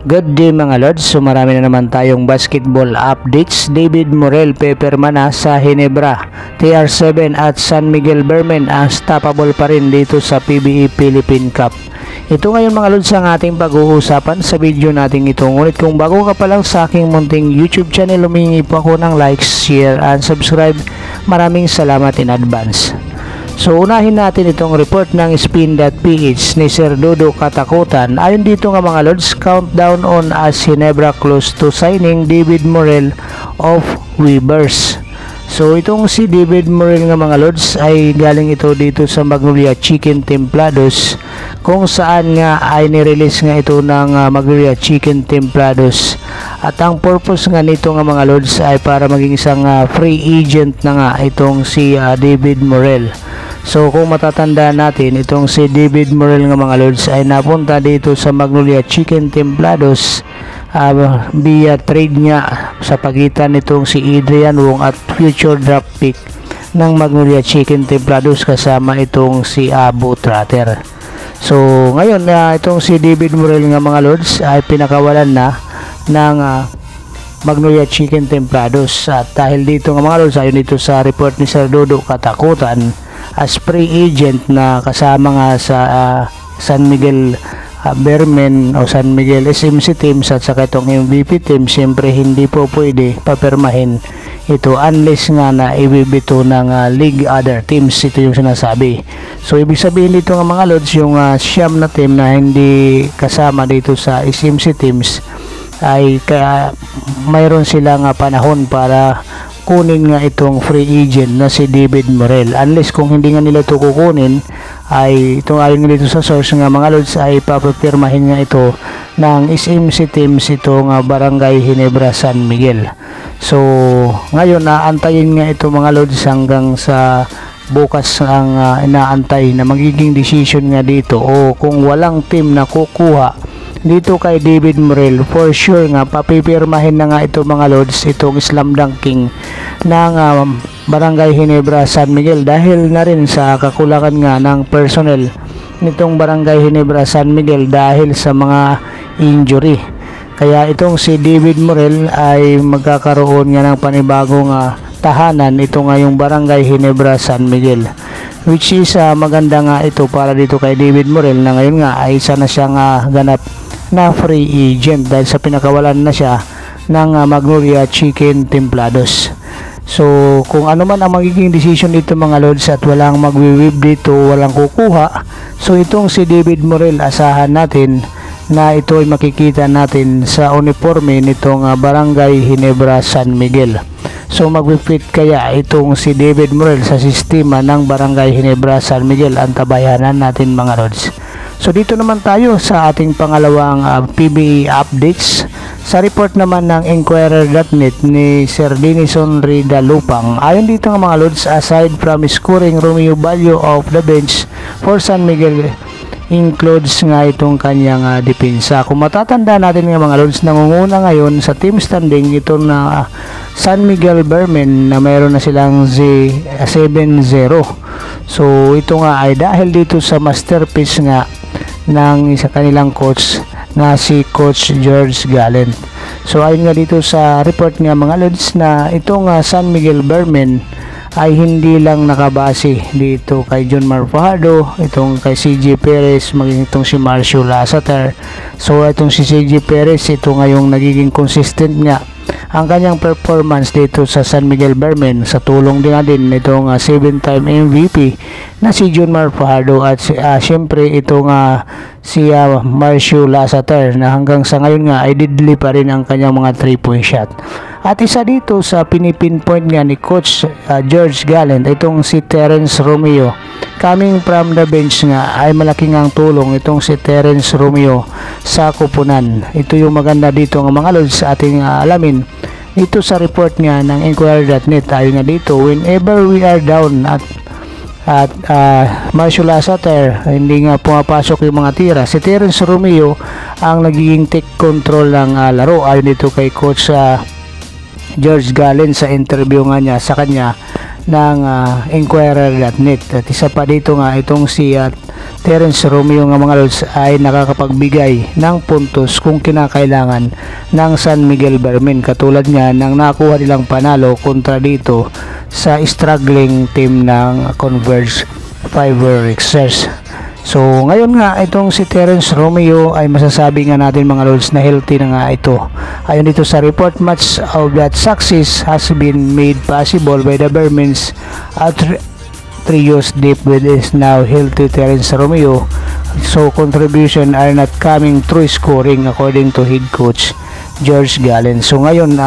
Good day mga lords, so marami na naman tayong basketball updates. David Morel Pepermana sa Ginebra, TR7 at San Miguel Bermen unstoppable pa rin dito sa PBA Philippine Cup. Ito ngayon mga lords ang ating pag-uusapan sa video natin ito. Ngunit kung bago ka pa lang sa aking munting YouTube channel, humingi po ako ng likes, share and subscribe. Maraming salamat in advance. So unahin natin itong report ng Spin.ph ni Sir Dodo Katakutan. Ayon dito nga mga lords, countdown on as Ginebra close to signing David Morel of Weavers. So itong si David Morel nga mga lords ay galing ito dito sa Magnolia Chicken Templados, kung saan nga ay nirelease nga ito ng Magnolia Chicken Templados. At ang purpose nga nito nga mga lords ay para maging isang free agent na nga itong si David Morel. So kung matatanda natin, itong si David Morel nga mga lords ay napunta dito sa Magnolia Chicken Templados via trade niya sa pagitan nitong si Adrian Wong at future draft pick ng Magnolia Chicken Templados kasama itong si Abu Trotter. So ngayon itong si David Morel nga mga lords ay pinakawalan na ng Magnolia Chicken Templados. At dahil dito nga mga lords, ayon dito sa report ni Sir Dodo Katakutan, as free agent na kasama nga sa San Miguel Bermen o San Miguel SMC teams at saka itong MVP team, siyempre hindi po pwede papirmahin ito unless nga na ibibito ng league other teams. Ito yung sinasabi. So ibig sabihin dito nga mga lords, yung siyam na team na hindi kasama dito sa SMC teams ay kaya mayroon silang panahon para kunin nga itong free agent na si David Morel. Unless kung hindi nga nila ito kukunin, ay itong ayon nga dito sa source nga mga lords ay papapirmahin nga ito ng SMC teams itong Barangay Ginebra San Miguel. So ngayon naantayin nga ito mga lords hanggang sa bukas ang inaantay na magiging decision nga dito, o kung walang team na kukuha dito kay David Morel, for sure nga papipirmahin na nga ito mga lords itong slam dunk king ng Barangay Ginebra San Miguel, dahil na rin sa kakulangan nga ng personnel nitong Barangay Ginebra San Miguel dahil sa mga injury. Kaya itong si David Morel ay magkakaroon nga ng panibagong tahanan ito nga yung Barangay Ginebra San Miguel, which is maganda nga ito para dito kay David Morel na ngayon nga ay isa na siyang ganap na free agent dahil sa pinakawalan na siya ng Magnolia Chicken Templados. So kung ano man ang magiging decision dito mga lords at walang magwiwib dito, walang kukuha, so itong si David Morel asahan natin na ito ay makikita natin sa uniforme nitong Barangay Ginebra San Miguel. So mag-fit kaya itong si David Morel sa sistema ng Barangay Ginebra San Miguel, ang tabayanan natin mga lords. So dito naman tayo sa ating pangalawang PBA updates. Sa report naman ng Inquirer.net ni Sir Denison Ridalupang, ayon dito nga mga lords, aside from scoring, Romeo value of the bench for San Miguel includes nga itong kanyang depensa. Kung matatanda natin nga mga lords, nangunguna ngayon sa team standing ito na San Miguel Bermen na mayroon na silang 7-0. So ito nga ay dahil dito sa masterpiece nga ng isa kanilang coach na si Coach George Gallant. So ayon nga dito sa report nga mga lords na itong San Miguel Bermen ay hindi lang nakabase dito kay John Mar Fajardo, itong kay CJ Perez, maging itong si Marcio Lasater. So itong si CJ Perez, ito ngayong nagiging consistent nga ang kanyang performance dito sa San Miguel Bermen sa tulong din itong 7-time MVP na si John Mar Fajardo at syempre itong si Marcio Lasater na hanggang sa ngayon nga ay deadly pa rin ang kanyang mga 3-point shot. At isa dito sa pinipinpoint nga ni Coach George Gallant, itong si Terence Romeo. Coming from the bench nga ay malaking ang tulong itong si Terence Romeo sa kupunan. Ito yung maganda dito nga mga lords sa ating alamin dito sa report nga ng Inquirer.net. Ayon nga dito, whenever we are down at Marcio Lasater, hindi nga pumapasok yung mga tira, si Terence Romeo ang nagiging take control ng laro. Ayon dito kay Coach George Gallant sa interview nga niya sa kanya ng Inquirer.net. At isa pa dito nga itong si Terence Romeo nga mga lods ay nakakapagbigay ng puntos kung kinakailangan ng San Miguel Bermen, katulad niya ng nakuha nilang panalo kontra dito sa struggling team ng Converge Fiber Rexers. So ngayon nga itong si Terence Romeo ay masasabi nga natin mga lods na healthy na nga ito. Ayon dito sa report, much of that success has been made possible by the Bermens at trios deep with is now healthy Terence Romeo. So contribution are not coming through scoring according to head coach George Gallen. So ngayon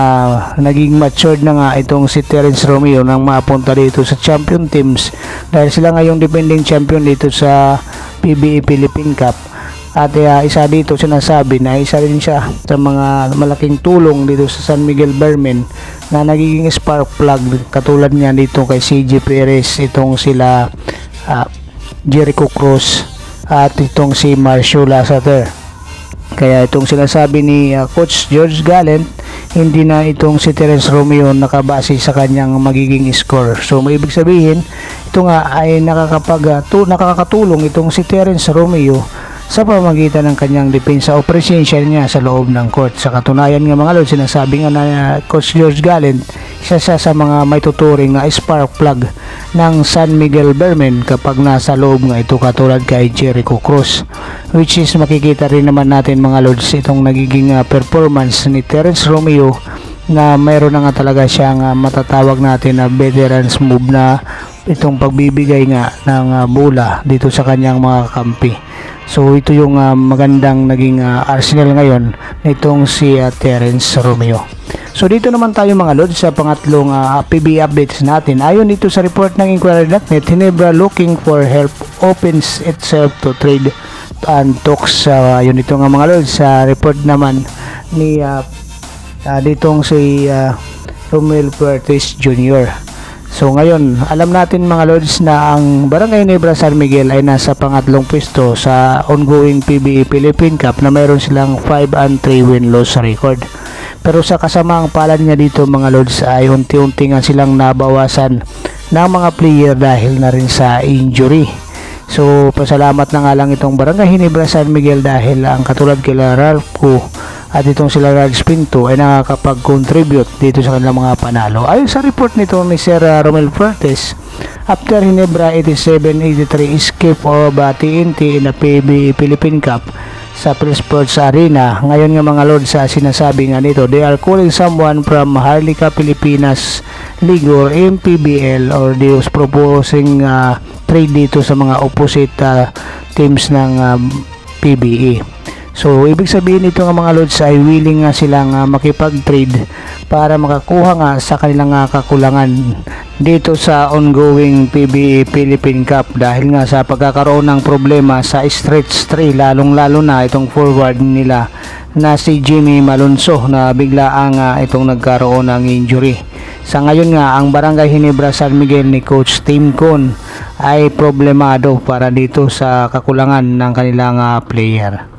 naging matured na nga itong si Terence Romeo nang mapunta dito sa champion teams dahil sila ngayong defending champion dito sa PBA Philippine Cup. At isa dito sinasabi na isa rin siya sa mga malaking tulong dito sa San Miguel Bermen na nagiging spark plug, katulad niya dito kay CJ Perez, itong sila Jericho Cruz at itong si Marcio Lasater. Kaya itong sinasabi ni Coach George Gallen, hindi na itong si Terence Romeo nakabase sa kanyang magiging score. So may ibig sabihin, ito nga ay nakakatulong itong si Terence Romeo sa pamamagitan ng kanyang depensa o presensya niya sa loob ng court. Sa katunayan nga mga lods, sinasabi nga na Coach George Gallen, isa sa mga may tuturing na spark plug ng San Miguel Bermen kapag nasa loob nga ito, katulad kay Jericho Cruz, which is makikita rin naman natin mga lods itong nagiging performance ni Terence Romeo na mayroon na nga talaga siyang matatawag natin na veterans move na itong pagbibigay nga ng bola dito sa kanyang mga kampi. So ito yung magandang naging arsenal ngayon nitong si Terence Romeo. So dito naman tayo mga lods sa pangatlong PBA updates natin. Ayon dito sa report ng Inquirer.net, Ginebra looking for help opens itself to trade and talks. Yun ito nga mga lods sa report naman ni ditong si Romel Puertes Jr. So ngayon, alam natin mga lods na ang Barangay Ginebra San Miguel ay nasa pangatlong pwesto sa ongoing PBA Philippine Cup na mayroon silang 5-3 win-loss record. Pero sa kasamaang palad niya dito mga lods ay unti-unti nga silang nabawasan ng mga player dahil na rin sa injury. So pasalamat na nga lang itong Barangay Ginebra San Miguel dahil ang katulad kila Ralph at itong sila Raj Pinto ay nakakapag-contribute dito sa kanilang mga panalo. Ayon sa report nito ni Sir Romel Puertes, after Ginebra 87-83 escape of TNT in the PBA Philippine Cup sa Sports Arena, ngayon nga mga lods sinasabi nga nito, they are calling someone from Harlika Pilipinas League or MPBL or they was proposing trade dito sa mga opposite teams ng PBA. So ibig sabihin nito nga mga lods ay willing nga silang makipag-trade para makakuha nga sa kanilang kakulangan dito sa ongoing PBA Philippine Cup dahil nga sa pagkakaroon ng problema sa stretch 3, lalong-lalo na itong forward nila na si Jimmy Malonzo na bigla ang itong nagkaroon ng injury. Sa ngayon nga ang Barangay Ginebra San Miguel ni Coach Tim Con ay problemado para dito sa kakulangan ng kanilang player.